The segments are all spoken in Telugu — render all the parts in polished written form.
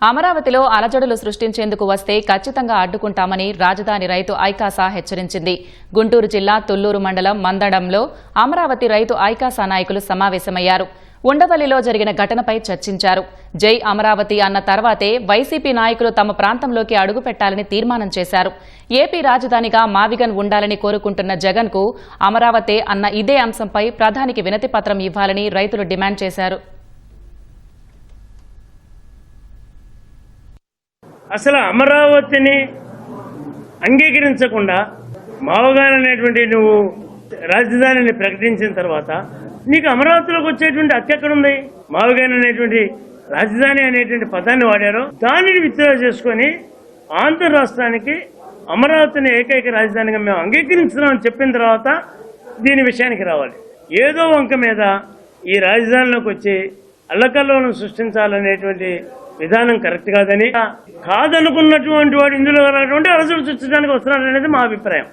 అమరావతిలో అలజడులు సృష్టించేందుకు వస్తే ఖచ్చితంగా అడ్డుకుంటామని రాజధాని రైతు ఐకాసా హెచ్చరించింది. గుంటూరు జిల్లా తుళ్లూరు మండలం మందడంలో అమరావతి రైతు ఐకాసా నాయకులు సమావేశమయ్యారు. ఉండవల్లిలో జరిగిన ఘటనపై చర్చించారు. జై అమరావతి అన్న తర్వాతే వైసీపీ నాయకులు తమ ప్రాంతంలోకి అడుగుపెట్టాలని తీర్మానం చేశారు. ఏపీ రాజధానిగా మావిగన్ ఉండాలని కోరుకుంటున్న జగన్ కు అమరావతి అన్న ఇదే అంశంపై ప్రధానికి వినతి పత్రం ఇవ్వాలని రైతులు డిమాండ్ చేశారు. అసలు అమరావతిని అంగీకరించకుండా మావగాన్ అనేటువంటి నువ్వు రాజధానిని ప్రకటించిన తర్వాత నీకు అమరావతిలోకి వచ్చేటువంటి హక్కు ఎక్కడుంది? మావగాన్ అనేటువంటి రాజధాని అనేటువంటి పదాన్ని వాడారో దానిని విత్డ్రా చేసుకొని ఆంధ్ర రాష్ట్రానికి అమరావతిని ఏకైక రాజధానిగా మేము అంగీకరించున్నామని చెప్పిన తర్వాత దీని విషయానికి రావాలి. ఏదో వంక మీద ఈ రాజధానిలోకి వచ్చి అల్లకల్లోలను సృష్టించాలనేటువంటి విధానం కరెక్ట్ కాదనుకున్నటువంటి వాడు ఇందులో రానటువంటి అలసలు సృష్టించడానికి వస్తున్నాడు అనేది మా అభిప్రాయం.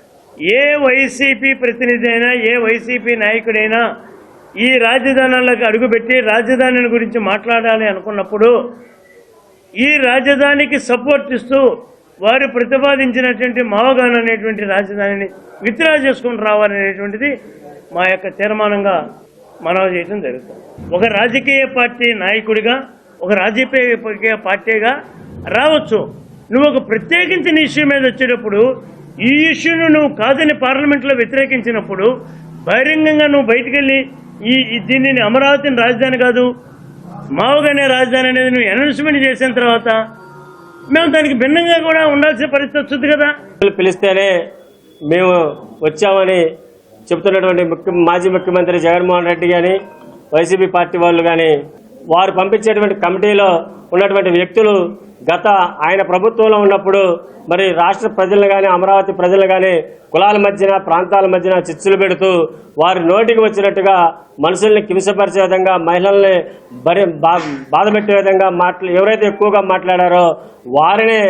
ఏ వైసీపీ ప్రతినిధి అయినా ఏ వైసీపీ నాయకుడైనా ఈ రాజధానులకు అడుగుపెట్టి రాజధాని గురించి మాట్లాడాలి అనుకున్నప్పుడు ఈ రాజధానికి సపోర్ట్ ఇస్తూ వారు ప్రతిపాదించినటువంటి మావగాన్ అనేటువంటి రాజధానిని విత్డ్రా చేసుకుని రావాలనేటువంటిది మా యొక్క తీర్మానంగా మనవి చేయడం జరుగుతుంది. ఒక రాజకీయ పార్టీ నాయకుడిగా ఒక రాజకీయ పార్టీగా రావచ్చు. నువ్వు ఒక ప్రత్యేకించిన ఇష్యూ మీద వచ్చేటప్పుడు ఈ ఇష్యూను నువ్వు కాదని పార్లమెంట్లో వ్యతిరేకించినప్పుడు బహిరంగంగా నువ్వు బయటికి వెళ్ళి దీనిని అమరావతిని రాజధాని కాదు మావగానే రాజధాని అనేది నువ్వు అనౌన్స్మెంట్ చేసిన తర్వాత మేము దానికి భిన్నంగా కూడా ఉండాల్సిన పరిస్థితి వస్తుంది కదా. పిలిస్తేనే మేము వచ్చామని చెబుతున్నటువంటి మాజీ ముఖ్యమంత్రి జగన్మోహన్ రెడ్డి కానీ వైసీపీ పార్టీ వాళ్ళు కానీ వారు పంపించేటువంటి కమిటీలో ఉన్నటువంటి వ్యక్తులు గత ఆయన ప్రభుత్వంలో ఉన్నప్పుడు మరి రాష్ట్ర ప్రజలను కానీ అమరావతి ప్రజలు కానీ కులాల మధ్యన ప్రాంతాల మధ్యన చిచ్చులు పెడుతూ వారి నోటికి వచ్చినట్టుగా మనుషుల్ని కించపరిచే విధంగా మహిళల్ని బాధ పెట్టే విధంగా ఎవరైతే ఎక్కువగా మాట్లాడారో వారినే